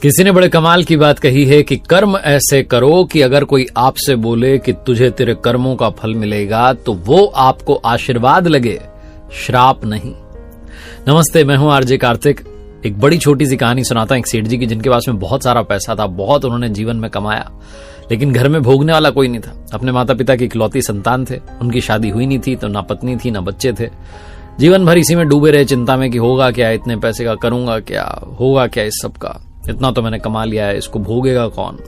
किसी ने बड़े कमाल की बात कही है कि कर्म ऐसे करो कि अगर कोई आपसे बोले कि तुझे तेरे कर्मों का फल मिलेगा तो वो आपको आशीर्वाद लगे, श्राप नहीं। नमस्ते, मैं हूं आरजे कार्तिक। एक बड़ी छोटी सी कहानी सुनाता हूं एक सेठ जी की, जिनके पास में बहुत सारा पैसा था, बहुत उन्होंने जीवन में कमाया, लेकिन घर में भोगने वाला कोई नहीं था। अपने माता पिता की इकलौती संतान थे, उनकी शादी हुई नहीं थी, तो ना पत्नी थी ना बच्चे थे। जीवन भर इसी में डूबे रहे, चिंता में कि होगा क्या, इतने पैसे का करूंगा क्या, होगा क्या इस सब का, इतना तो मैंने कमा लिया है, इसको भोगेगा कौन।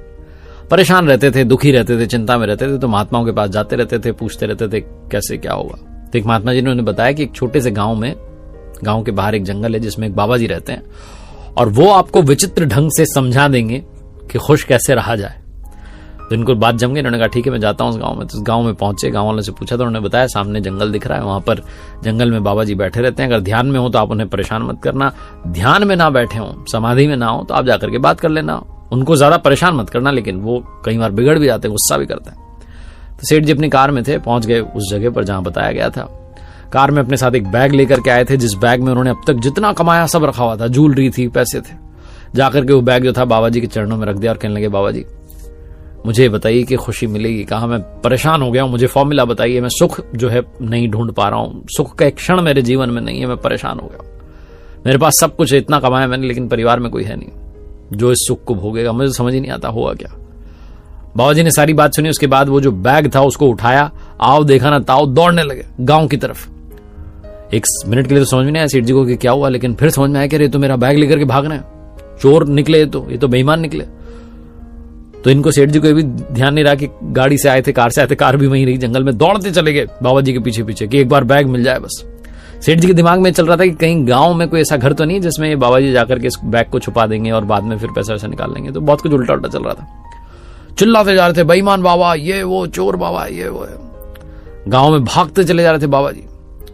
परेशान रहते थे, दुखी रहते थे, चिंता में रहते थे। तो महात्माओं के पास जाते रहते थे, पूछते रहते थे कैसे क्या होगा। तो एक महात्मा जी ने उन्हें बताया कि एक छोटे से गांव के बाहर एक जंगल है जिसमें एक बाबा जी रहते हैं, और वो आपको विचित्र ढंग से समझा देंगे कि खुश कैसे रहा जाए। तो इनको बात जम गई, उन्होंने कहा ठीक है मैं जाता हूं उस गांव में। तो उस गांव में पहुंचे, गांव वालों से पूछा तो उन्होंने बताया सामने जंगल दिख रहा है, वहां पर जंगल में बाबा जी बैठे रहते हैं। अगर ध्यान में हो तो आप उन्हें परेशान मत करना, ध्यान में ना बैठे हो, समाधि में ना हो तो आप जाकर के बात कर लेना, उनको ज्यादा परेशान मत करना, लेकिन वो कई बार बिगड़ भी जाते हैं, गुस्सा भी करते हैं। तो सेठ जी अपनी कार में थे, पहुंच गए उस जगह पर जहां बताया गया था। कार में अपने साथ एक बैग लेकर के आए थे, जिस बैग में उन्होंने अब तक जितना कमाया सब रखा हुआ था, ज्वेलरी थी, पैसे थे। जाकर के वो बैग जो था बाबा जी के चरणों में रख दिया और कहने लगे बाबा जी मुझे बताइए कि खुशी मिलेगी कहाँ, मैं परेशान हो गया हूं, मुझे फॉर्मूला बताइए, मैं सुख जो है नहीं ढूंढ पा रहा हूं, सुख का एक क्षण मेरे जीवन में नहीं है, मैं परेशान हो गया, मेरे पास सब कुछ है, इतना कमाया मैंने, लेकिन परिवार में कोई है नहीं जो इस सुख को भोगेगा, मुझे समझ ही नहीं आता होगा क्या। बाबा जी ने सारी बात सुनी, उसके बाद वो जो बैग था उसको उठाया, आओ देखा ना ताओ, दौड़ने लगे गांव की तरफ। एक मिनट के लिए तो समझ में नहीं आया सेठ जी को कि क्या हुआ, लेकिन फिर समझ में आया कि अरे तो मेरा बैग लेकर के भाग रहे हैं, चोर निकले, ये तो बेईमान निकले। तो इनको सेठ जी को भी ध्यान नहीं रहा कि गाड़ी से आए थे, कार से आए थे, कार भी वहीं रही, जंगल में दौड़ते चले गए बाबा जी के पीछे पीछे कि एक बार बैग मिल जाए बस। सेठ जी के दिमाग में चल रहा था कि कहीं गांव में कोई ऐसा घर तो नहीं जिसमें ये बाबा जी जाकर के इस बैग को छुपा देंगे और बाद में फिर पैसा वैसा निकाल लेंगे। तो बहुत कुछ उल्टा उल्टा चल रहा था, चिल्लाते जा रहे थे बेईमान बाबा, ये वो चोर बाबा, ये वो है। गाँव में भागते चले जा रहे थे बाबा जी,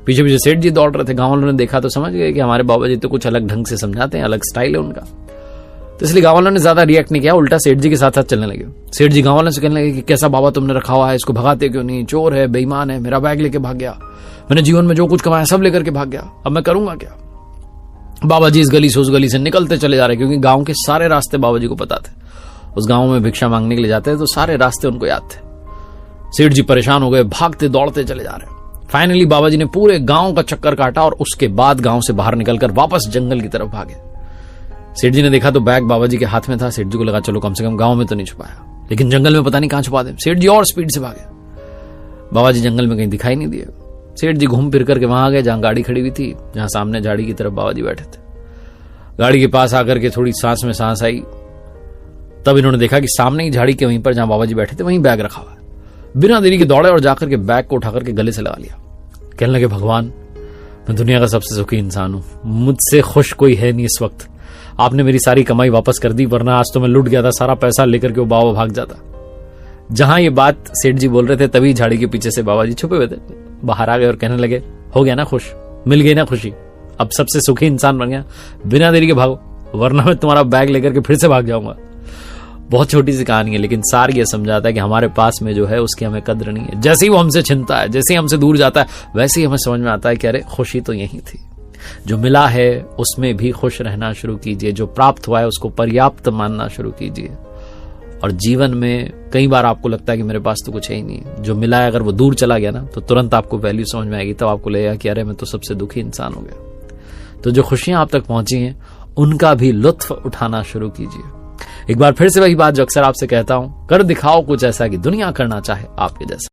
पीछे पीछे सेठ जी दौड़ रहे थे। गाँव वालों ने देखा तो समझ गए कि हमारे बाबा जी तो कुछ अलग ढंग से समझाते हैं, अलग स्टाइल है उनका। तो इसलिए गाँव वालों ने ज्यादा रिएक्ट नहीं किया, उल्टा सेठ जी के साथ साथ चलने लगे। सेठ जी गाँव वालों से कहने लगे कि कैसा बाबा तुमने रखा हुआ है, इसको भगाते क्यों नहीं, चोर है, बेईमान है, मेरा बैग लेके भाग गया, मैंने जीवन में जो कुछ कमाया सब लेकर के भाग गया, अब मैं करूंगा क्या। बाबा जी इस गली से उस गली से निकलते चले जा रहे, क्योंकि गाँव के सारे रास्ते बाबा जी को पता थे। उस गाँव में भिक्षा मांगने के लिए जाते थे तो सारे रास्ते उनको याद थे। सेठ जी परेशान हो गए, भागते दौड़ते चले जा रहे। फाइनली बाबा जी ने पूरे गांव का चक्कर काटा और उसके बाद गांव से बाहर निकलकर वापस जंगल की तरफ भागे। सेठ जी ने देखा तो बैग बाबा जी के हाथ में था। सेठ जी को लगा चलो कम से कम गांव में तो नहीं छुपाया, लेकिन जंगल में पता नहीं कहां छुपा दे। सेठ जी और स्पीड से भागे, बाबा जी जंगल में कहीं दिखाई नहीं दिए। सेठ जी घूम फिर करके वहां आ गए जहां गाड़ी खड़ी हुई थी, जहां सामने झाड़ी की तरफ बाबा जी बैठे थे। गाड़ी के पास आकर के थोड़ी सांस में सांस आई, तब इन्होंने देखा कि सामने ही झाड़ी के वहीं पर जहां बाबा जी बैठे थे वहीं बैग रखा हुआ है। बिना देरी के दौड़े और जाकर के बैग को उठाकर के गले से लगा लिया। कहने लगे भगवान मैं दुनिया का सबसे सुखी इंसान हूं, मुझसे खुश कोई है नहीं इस वक्त, आपने मेरी सारी कमाई वापस कर दी, वरना आज तो मैं लुट गया था, सारा पैसा लेकर के वो बाबा भाग जाता। जहां ये बात सेठ जी बोल रहे थे तभी झाड़ी के पीछे से बाबा जी छुपे हुए थे, बाहर आ गए और कहने लगे हो गया ना खुश, मिल गई ना खुशी, अब सबसे सुखी इंसान बन गया, बिना देरी के भागो वरना मैं तुम्हारा बैग लेकर के फिर से भाग जाऊंगा। बहुत छोटी सी कहानी है, लेकिन सार ये समझाता है कि हमारे पास में जो है उसकी हमें कद्र नहीं है। जैसे ही वो हमसे छिनता है, जैसे ही हमसे दूर जाता है, वैसे ही हमें समझ में आता है कि अरे खुशी तो यही थी। जो मिला है उसमें भी खुश रहना शुरू कीजिए, जो प्राप्त हुआ है उसको पर्याप्त मानना शुरू कीजिए। और जीवन में कई बार आपको लगता है कि मेरे पास तो कुछ है ही नहीं, जो मिला है अगर वो दूर चला गया ना तो तुरंत आपको वैल्यू समझ में आएगी, तब आपको लगेगा कि अरे मैं तो सबसे दुखी इंसान हो गया। तो जो खुशियां आप तक पहुंची हैं उनका भी लुत्फ उठाना शुरू कीजिए। एक बार फिर से वही बात जो अक्सर आपसे कहता हूं, कर दिखाओ कुछ ऐसा कि दुनिया करना चाहे आपके जैसा।